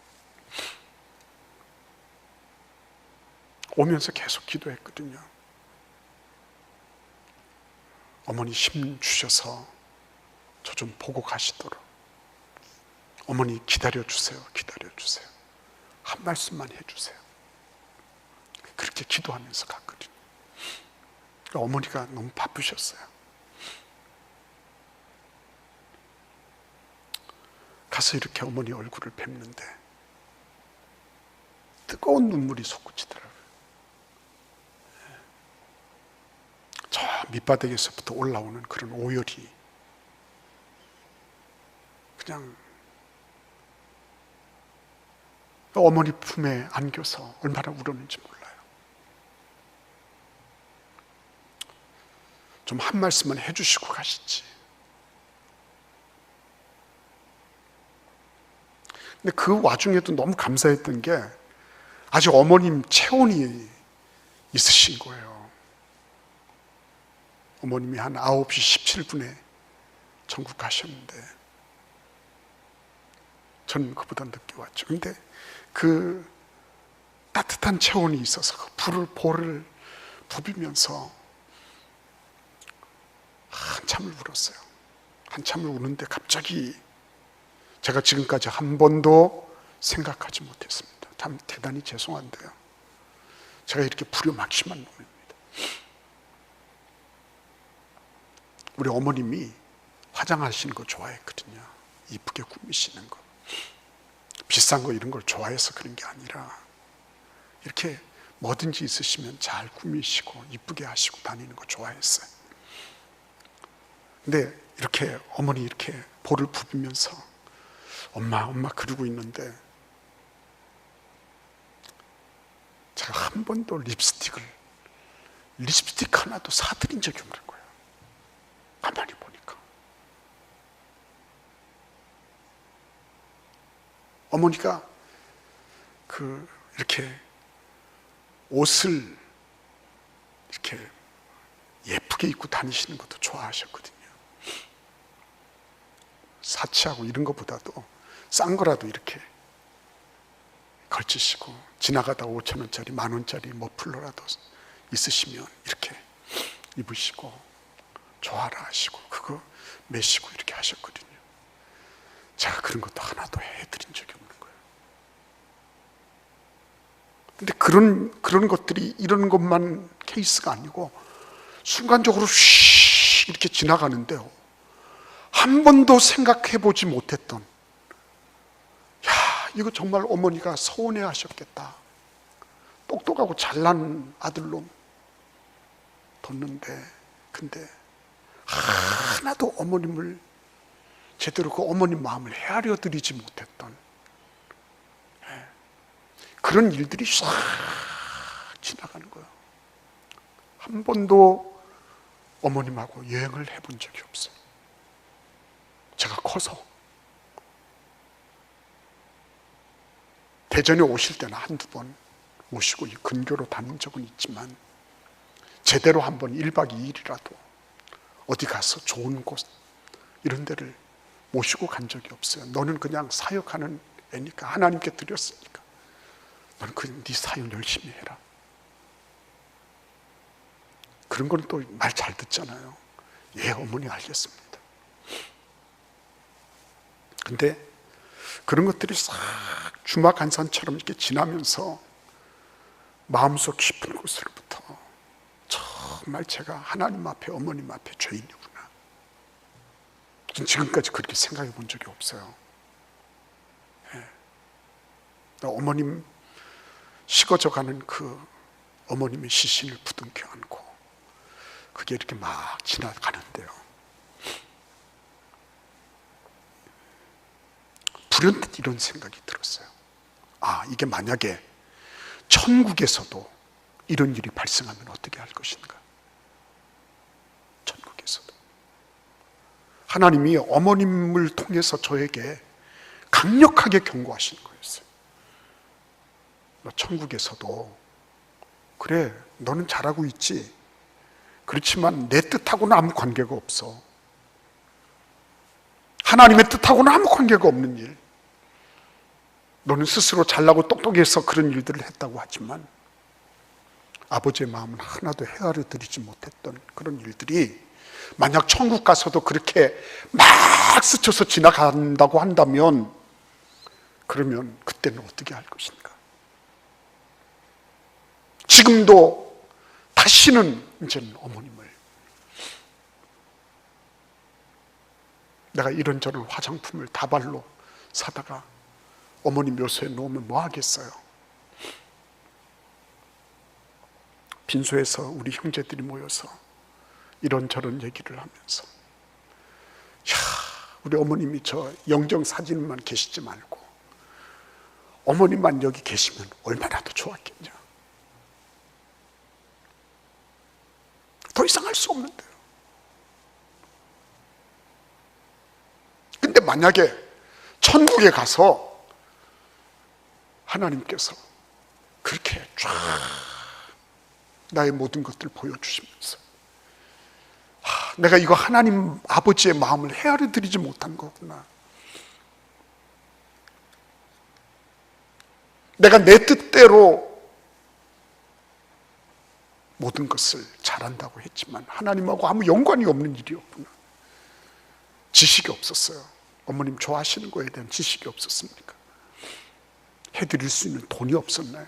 오면서 계속 기도했거든요. 어머니 힘 주셔서 저 좀 보고 가시도록. 어머니 기다려주세요. 기다려주세요. 한 말씀만 해주세요. 그렇게 기도하면서 갔거든요. 어머니가 너무 바쁘셨어요. 가서 이렇게 어머니 얼굴을 뵙는데 뜨거운 눈물이 솟구치더라고요. 저 밑바닥에서부터 올라오는 그런 오열이 그냥 어머니 품에 안겨서 얼마나 울었는지 몰라요. 좀 한 말씀만 해주시고 가시지. 근데 그 와중에도 너무 감사했던 게 아직 어머님 체온이 있으신 거예요. 어머님이 한 9시 17분에 전국 가셨는데 저는 그보다 늦게 왔죠. 근데 그 따뜻한 체온이 있어서 그 볼을 부비면서 한참을 울었어요. 한참을 우는데 갑자기 제가 지금까지 한 번도 생각하지 못했습니다. 참 대단히 죄송한데요. 제가 이렇게 불효막심한 놈입니다. 우리 어머님이 화장하시는 거 좋아했거든요. 이쁘게 꾸미시는 거. 비싼 거 이런 걸 좋아해서 그런 게 아니라 이렇게 뭐든지 있으시면 잘 꾸미시고 이쁘게 하시고 다니는 거 좋아했어요. 근데 이렇게 어머니 이렇게 볼을 부비면서 엄마 그러고 있는데 제가 한 번도 립스틱 하나도 사드린 적이 없는 거예요. 가만히 보니까 어머니가 이렇게 옷을 이렇게 예쁘게 입고 다니시는 것도 좋아하셨거든요. 사치하고 이런 것보다도 싼 거라도 이렇게 걸치시고 지나가다 5,000원짜리 10,000원짜리 머플러라도 있으시면 이렇게 입으시고 좋아라 하시고 그거 매시고 이렇게 하셨거든요. 제가 그런 것도 하나도 해드린 적이 없는 거예요. 근데 그런 것들이 이런 것만 케이스가 아니고 순간적으로 쉬 이렇게 지나가는데요. 한 번도 생각해 보지 못했던, 야, 이거 정말 어머니가 서운해 하셨겠다. 똑똑하고 잘난 아들로 뒀는데, 근데 하나도 어머님을 제대로 그 어머님 마음을 헤아려 드리지 못했던 그런 일들이 싹 지나가는 거예요. 한 번도 어머님하고 여행을 해본 적이 없어요. 제가 커서 대전에 오실 때는 한두 번 모시고 근교로 다닌 적은 있지만 제대로 한번 1박 2일이라도 어디 가서 좋은 곳 이런 데를 모시고 간 적이 없어요. 너는 그냥 사역하는 애니까 하나님께 드렸으니까 너는 그냥 네 사역 열심히 해라. 그런 거는 또 말 잘 듣잖아요. 예, 어머니 알겠습니다. 근데 그런 것들이 싹 주막한산처럼 이렇게 지나면서 마음속 깊은 곳으로부터 정말 제가 하나님 앞에 어머님 앞에 죄인이구나. 지금까지 그렇게 생각해 본 적이 없어요. 어머님 식어져 가는 그 어머님의 시신을 부둥켜 안고 그게 이렇게 막 지나가는데요. 불현듯 이런 생각이 들었어요. 아, 이게 만약에 천국에서도 이런 일이 발생하면 어떻게 할 것인가? 천국에서도. 하나님이 어머님을 통해서 저에게 강력하게 경고하시는 거였어요. 너 천국에서도 그래, 너는 잘하고 있지. 그렇지만 내 뜻하고는 아무 관계가 없어. 하나님의 뜻하고는 아무 관계가 없는 일. 너는 스스로 잘나고 똑똑해서 그런 일들을 했다고 하지만 아버지의 마음은 하나도 헤아려 드리지 못했던 그런 일들이 만약 천국 가서도 그렇게 막 스쳐서 지나간다고 한다면, 그러면 그때는 어떻게 할 것인가? 지금도 다시는 이제는 어머님을, 내가 이런저런 화장품을 다발로 사다가 어머니 묘소에 놓으면 뭐 하겠어요? 빈소에서 우리 형제들이 모여서 이런저런 얘기를 하면서, 야, 우리 어머님이 저 영정 사진만 계시지 말고 어머님만 여기 계시면 얼마나 더 좋았겠냐. 더 이상 할 수 없는데요. 근데 만약에 천국에 가서 하나님께서 그렇게 쫙 나의 모든 것들을 보여주시면서, 내가 이거 하나님 아버지의 마음을 헤아려 드리지 못한 거구나. 내가 내 뜻대로 모든 것을 잘한다고 했지만 하나님하고 아무 연관이 없는 일이었구나. 지식이 없었어요. 어머님 좋아하시는 거에 대한 지식이 없었습니까? 해드릴 수 있는 돈이 없었나요?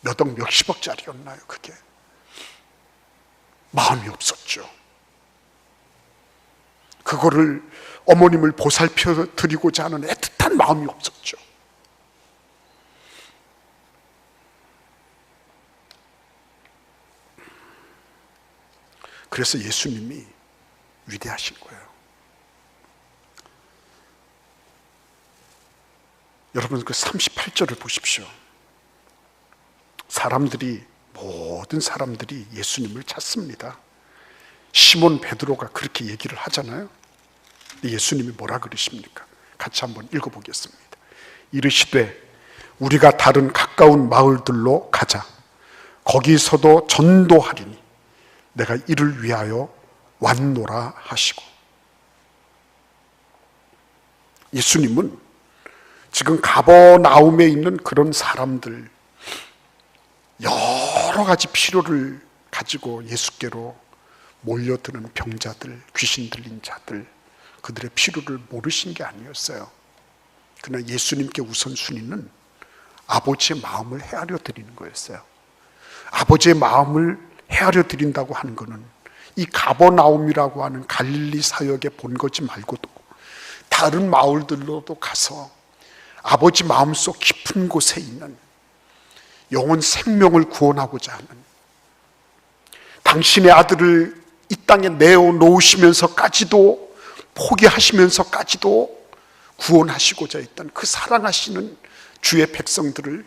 몇 억 몇십억짜리였나요? 그게 마음이 없었죠. 그거를 어머님을 보살펴 드리고자 하는 애틋한 마음이 없었죠. 그래서 예수님이 위대하신 거예요. 여러분 그 38절을 보십시오. 모든 사람들이 예수님을 찾습니다. 시몬 베드로가 그렇게 얘기를 하잖아요. 예수님이 뭐라 그러십니까? 같이 한번 읽어보겠습니다. 이르시되 우리가 다른 가까운 마을들로 가자. 거기서도 전도하리니 내가 이를 위하여 왔노라 하시고. 예수님은 지금 가버나움에 있는 그런 사람들, 여러 가지 필요를 가지고 예수께로 몰려드는 병자들, 귀신 들린 자들, 그들의 필요를 모르신 게 아니었어요. 그러나 예수님께 우선순위는 아버지의 마음을 헤아려 드리는 거였어요. 아버지의 마음을 헤아려 드린다고 하는 것은 이 가버나움이라고 하는 갈릴리 사역의 본거지 말고도 다른 마을들로도 가서 아버지 마음속 깊은 곳에 있는 영혼 생명을 구원하고자 하는, 당신의 아들을 이 땅에 내어놓으시면서까지도, 포기하시면서까지도 구원하시고자 했던 그 사랑하시는 주의 백성들을,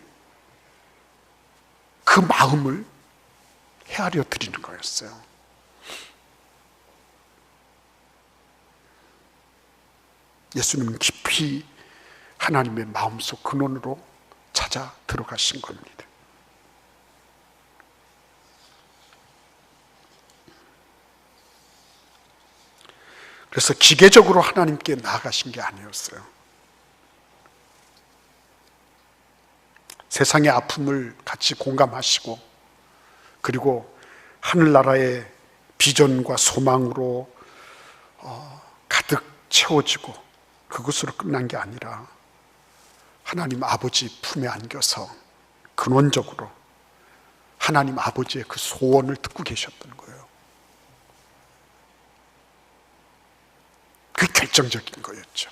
그 마음을 헤아려 드리는 거였어요. 예수님은 깊이 하나님의 마음속 근원으로 찾아 들어가신 겁니다. 그래서 기계적으로 하나님께 나아가신 게 아니었어요. 세상의 아픔을 같이 공감하시고, 그리고 하늘나라의 비전과 소망으로 가득 채워지고 그것으로 끝난 게 아니라 하나님 아버지 품에 안겨서 근원적으로 하나님 아버지의 그 소원을 듣고 계셨던 거예요. 그게 결정적인 거였죠.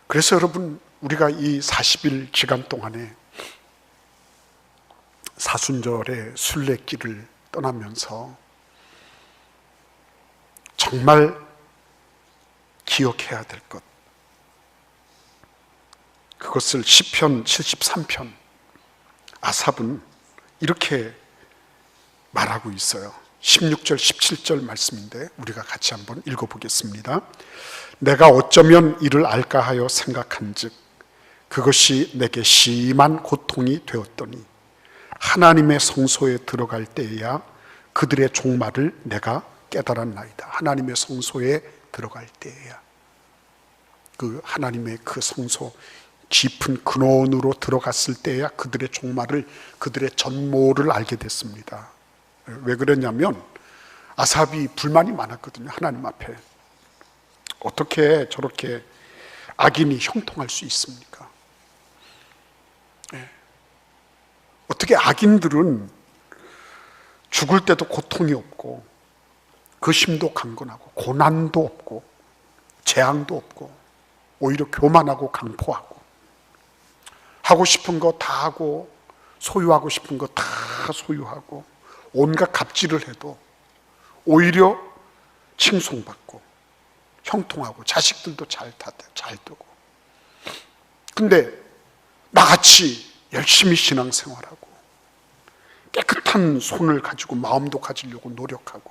그래서 여러분, 우리가 이 40일 기간 동안에 사순절의 순례길을 떠나면서 정말 기억해야 될 것, 그것을 시편 73편 아삽은 이렇게 말하고 있어요. 16절 17절 말씀인데 우리가 같이 한번 읽어보겠습니다. 내가 어쩌면 이를 알까 하여 생각한즉 그것이 내게 심한 고통이 되었더니 하나님의 성소에 들어갈 때에야 그들의 종말을 내가 깨달았나이다. 하나님의 성소에 들어갈 때에야, 그 하나님의 그 성소 깊은 근원으로 들어갔을 때야 그들의 종말을, 그들의 전모를 알게 됐습니다. 왜 그랬냐면 아삽이 불만이 많았거든요. 하나님 앞에 어떻게 저렇게 악인이 형통할 수 있습니까? 어떻게 악인들은 죽을 때도 고통이 없고 그 심도 강건하고 고난도 없고 재앙도 없고 오히려 교만하고 강포하고 하고 싶은 거 다 하고 소유하고 싶은 거 다 소유하고 온갖 갑질을 해도 오히려 칭송받고 형통하고 자식들도 잘 되고, 근데 나같이 열심히 신앙생활하고 깨끗한 손을 가지고 마음도 가지려고 노력하고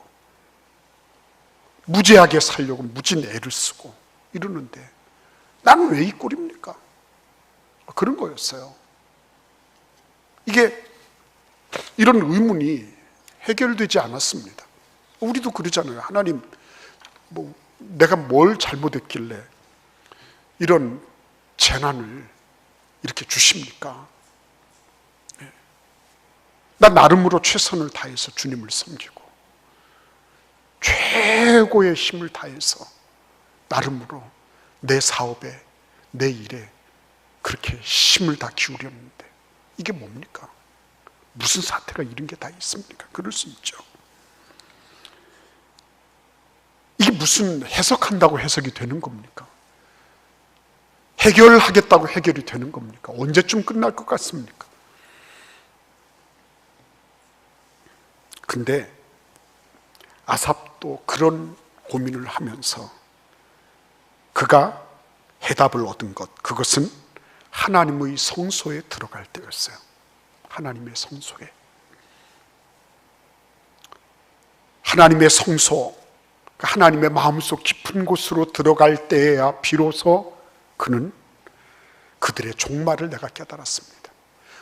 무죄하게 살려고 무진 애를 쓰고 이러는데 나는 왜 이 꼴입니까? 그런 거였어요. 이게 이런 의문이 해결되지 않았습니다. 우리도 그러잖아요. 하나님, 내가 뭘 잘못했길래 이런 재난을 이렇게 주십니까? 나 나름으로 최선을 다해서 주님을 섬기고 최고의 힘을 다해서 나름으로 내 사업에 내 일에 그렇게 힘을 다 기울였는데 이게 뭡니까? 무슨 사태가 이런 게 다 있습니까? 그럴 수 있죠. 이게 무슨 해석한다고 해석이 되는 겁니까? 해결하겠다고 해결이 되는 겁니까? 언제쯤 끝날 것 같습니까? 근데 아삽도 그런 고민을 하면서 그가 해답을 얻은 것, 그것은 하나님의 성소에 들어갈 때였어요. 하나님의 성소에. 하나님의 성소, 하나님의 마음속 깊은 곳으로 들어갈 때에야 비로소 그는 그들의 종말을 내가 깨달았습니다.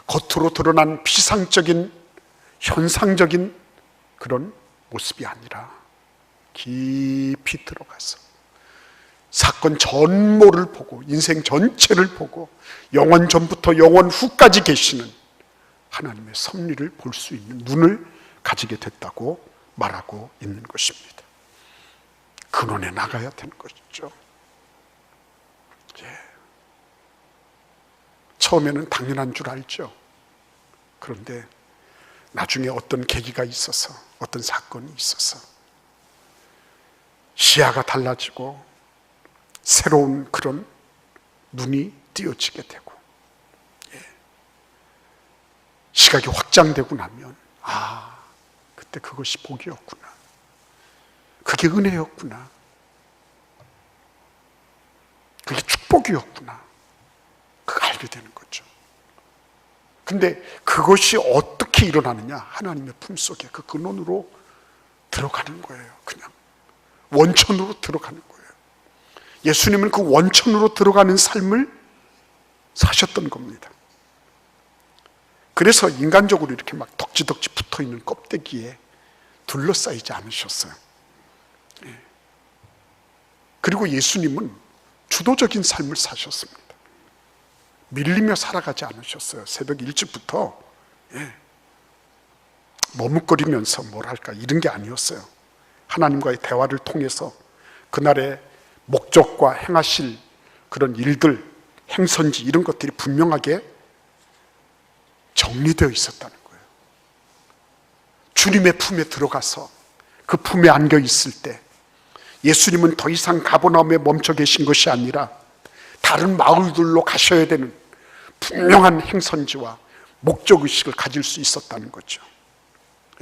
겉으로 드러난 비상적인 현상적인 그런 모습이 아니라 깊이 들어가서 사건 전모를 보고 인생 전체를 보고 영원 전부터 영원 후까지 계시는 하나님의 섭리를 볼 수 있는 눈을 가지게 됐다고 말하고 있는 것입니다. 근원에 나가야 되는 것이죠. 처음에는 당연한 줄 알죠. 그런데 나중에 어떤 계기가 있어서, 어떤 사건이 있어서 시야가 달라지고 새로운 그런 눈이 띄어지게 되고, 시각이 확장되고 나면 그때 그것이 복이었구나, 그게 은혜였구나, 그게 축복이었구나, 그걸 알게 되는 거죠. 근데 그것이 어떻게 일어나느냐? 하나님의 품속에 그 근원으로 들어가는 거예요. 그냥 원천으로 들어가는 거예요. 예수님은 그 원천으로 들어가는 삶을 사셨던 겁니다. 그래서 인간적으로 이렇게 막 덕지덕지 붙어있는 껍데기에 둘러싸이지 않으셨어요. 그리고 예수님은 주도적인 삶을 사셨습니다. 밀리며 살아가지 않으셨어요. 새벽 일찍부터 머뭇거리면서 뭐랄까 이런 게 아니었어요. 하나님과의 대화를 통해서 그날의 목적과 행하실 그런 일들, 행선지 이런 것들이 분명하게 정리되어 있었다는 거예요. 주님의 품에 들어가서 그 품에 안겨 있을 때 예수님은 더 이상 가버나움에 멈춰 계신 것이 아니라 다른 마을들로 가셔야 되는 분명한 행선지와 목적의식을 가질 수 있었다는 거죠.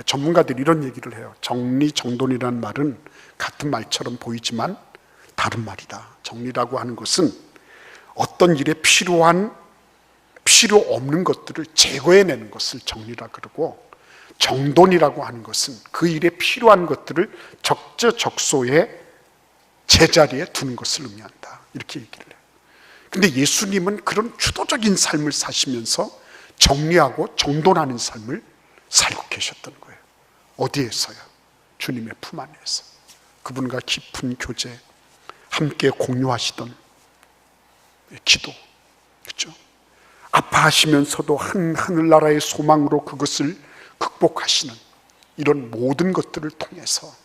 전문가들이 이런 얘기를 해요. 정리정돈이라는 말은 같은 말처럼 보이지만 다른 말이다. 정리라고 하는 것은 어떤 일에 필요 없는 것들을 제거해내는 것을 정리라 그러고, 정돈이라고 하는 것은 그 일에 필요한 것들을 적재적소에 제자리에 두는 것을 의미한다. 이렇게 얘기를 해요. 근데 예수님은 그런 주도적인 삶을 사시면서 정리하고 정돈하는 삶을 살고 계셨던 거예요. 어디에서요? 주님의 품 안에서. 그분과 깊은 교제, 함께 공유하시던 기도, 그렇죠? 아파하시면서도 하늘나라의 소망으로 그것을 극복하시는 이런 모든 것들을 통해서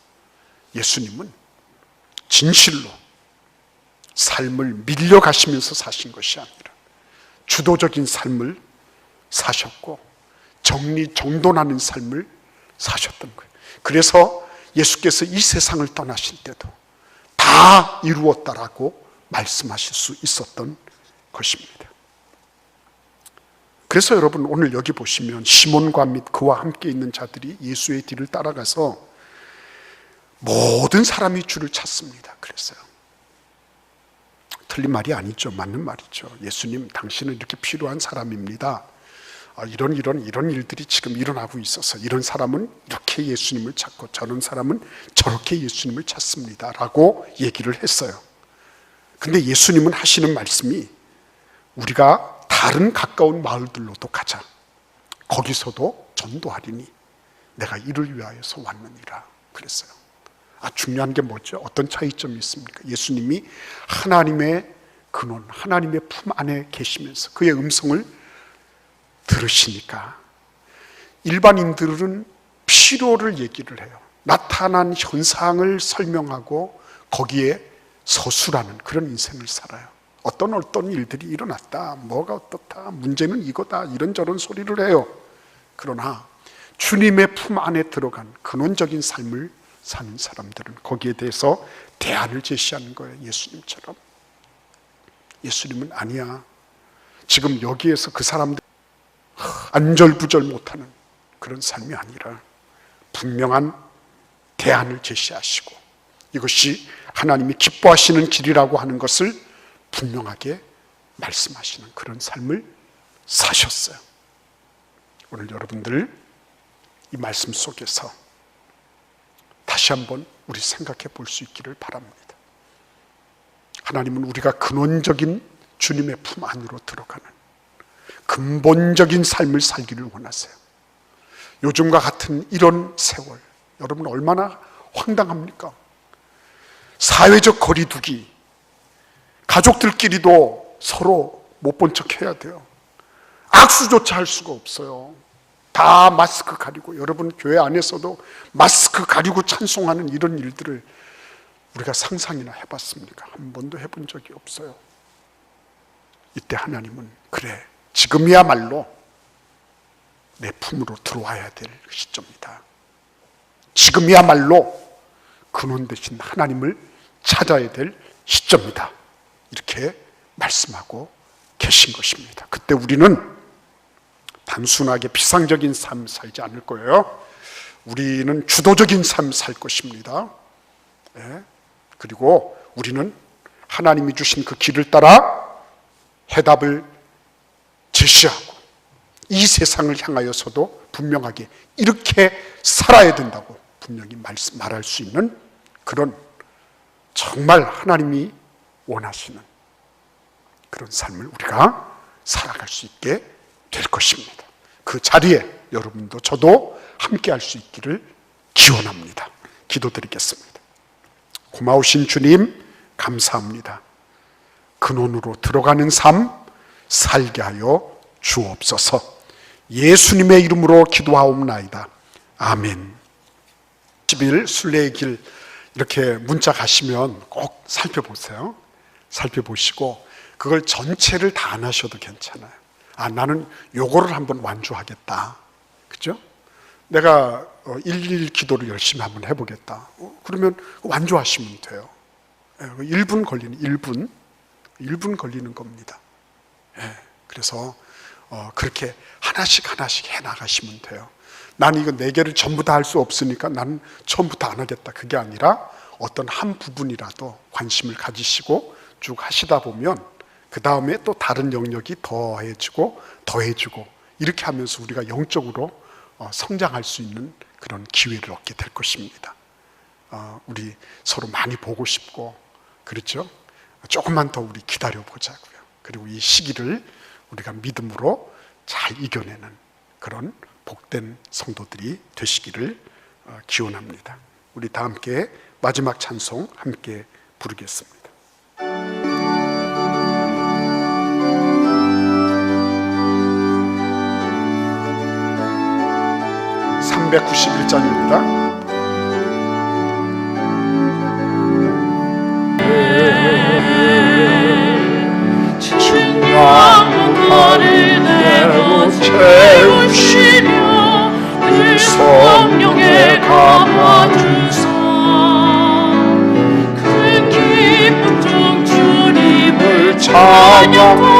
예수님은 진실로 삶을 밀려가시면서 사신 것이 아니라 주도적인 삶을 사셨고 정리정돈하는 삶을 사셨던 거예요. 그래서 예수께서 이 세상을 떠나실 때도 다 이루었다라고 말씀하실 수 있었던 것입니다. 그래서 여러분 오늘 여기 보시면 시몬과 및 그와 함께 있는 자들이 예수의 뒤를 따라가서 모든 사람이 주를 찾습니다. 그랬어요. 틀린 말이 아니죠. 맞는 말이죠. 예수님, 당신은 이렇게 필요한 사람입니다. 이런 일들이 지금 일어나고 있어서 이런 사람은 이렇게 예수님을 찾고 저런 사람은 저렇게 예수님을 찾습니다 라고 얘기를 했어요. 근데 예수님은 하시는 말씀이 우리가 다른 가까운 마을들로도 가자. 거기서도 전도하리니 내가 이를 위하여서 왔느니라 그랬어요. 중요한 게 뭐죠? 어떤 차이점이 있습니까? 예수님이 하나님의 근원, 하나님의 품 안에 계시면서 그의 음성을 들으시니까 일반인들은 필요를 얘기를 해요. 나타난 현상을 설명하고 거기에 서술하는 그런 인생을 살아요. 어떤 일들이 일어났다, 뭐가 어떻다, 문제는 이거다, 이런저런 소리를 해요. 그러나 주님의 품 안에 들어간 근원적인 삶을 사는 사람들은 거기에 대해서 대안을 제시하는 거예요. 예수님처럼. 예수님은 아니야. 지금 여기에서 그 사람들 안절부절 못하는 그런 삶이 아니라 분명한 대안을 제시하시고 이것이 하나님이 기뻐하시는 길이라고 하는 것을 분명하게 말씀하시는 그런 삶을 사셨어요. 오늘 여러분들 이 말씀 속에서 다시 한번 우리 생각해 볼 수 있기를 바랍니다. 하나님은 우리가 근원적인 주님의 품 안으로 들어가는 근본적인 삶을 살기를 원하세요. 요즘과 같은 이런 세월, 여러분 얼마나 황당합니까? 사회적 거리두기, 가족들끼리도 서로 못 본 척 해야 돼요. 악수조차 할 수가 없어요. 다 마스크 가리고, 여러분 교회 안에서도 마스크 가리고 찬송하는 이런 일들을 우리가 상상이나 해봤습니까? 한 번도 해본 적이 없어요. 이때 하나님은 그래, 지금이야말로 내 품으로 들어와야 될 시점이다. 지금이야말로 근원 되신 하나님을 찾아야 될 시점이다. 이렇게 말씀하고 계신 것입니다. 그때 우리는 단순하게 비상적인 삶 살지 않을 거예요. 우리는 주도적인 삶 살 것입니다. 네. 그리고 우리는 하나님이 주신 그 길을 따라 해답을 제시하고 이 세상을 향하여서도 분명하게 이렇게 살아야 된다고 분명히 말할 수 있는 그런 정말 하나님이 원하시는 그런 삶을 우리가 살아갈 수 있게 될 것입니다. 그 자리에 여러분도 저도 함께 할 수 있기를 기원합니다. 기도드리겠습니다. 고마우신 주님 감사합니다. 근원으로 들어가는 삶 살게 하여 주옵소서. 예수님의 이름으로 기도하옵나이다. 아멘. 10일 순례의 길 이렇게 문자 가시면 꼭 살펴보세요. 살펴보시고 그걸 전체를 다 안 하셔도 괜찮아요. 나는 요거를 한번 완주하겠다. 그죠? 내가 1일 기도를 열심히 한번 해보겠다. 그러면 완주하시면 돼요. 1분 걸리는 1분 걸리는 겁니다. 그래서 그렇게 하나씩 해나가시면 돼요. 나는 이거 4개를 전부 다 할 수 없으니까 나는 처음부터 안 하겠다. 그게 아니라 어떤 한 부분이라도 관심을 가지시고 쭉 하시다 보면 그 다음에 또 다른 영역이 더해지고 이렇게 하면서 우리가 영적으로 성장할 수 있는 그런 기회를 얻게 될 것입니다. 우리 서로 많이 보고 싶고, 그렇죠? 조금만 더 우리 기다려 보자고요. 그리고 이 시기를 우리가 믿음으로 잘 이겨내는 그런 복된 성도들이 되시기를 기원합니다. 우리 다 함께 마지막 찬송 함께 부르겠습니다. 391장입니다. 영혼을 내로 채우시며 늘 성령에 감아주사 큰 기쁨 중 주님을 찬양하며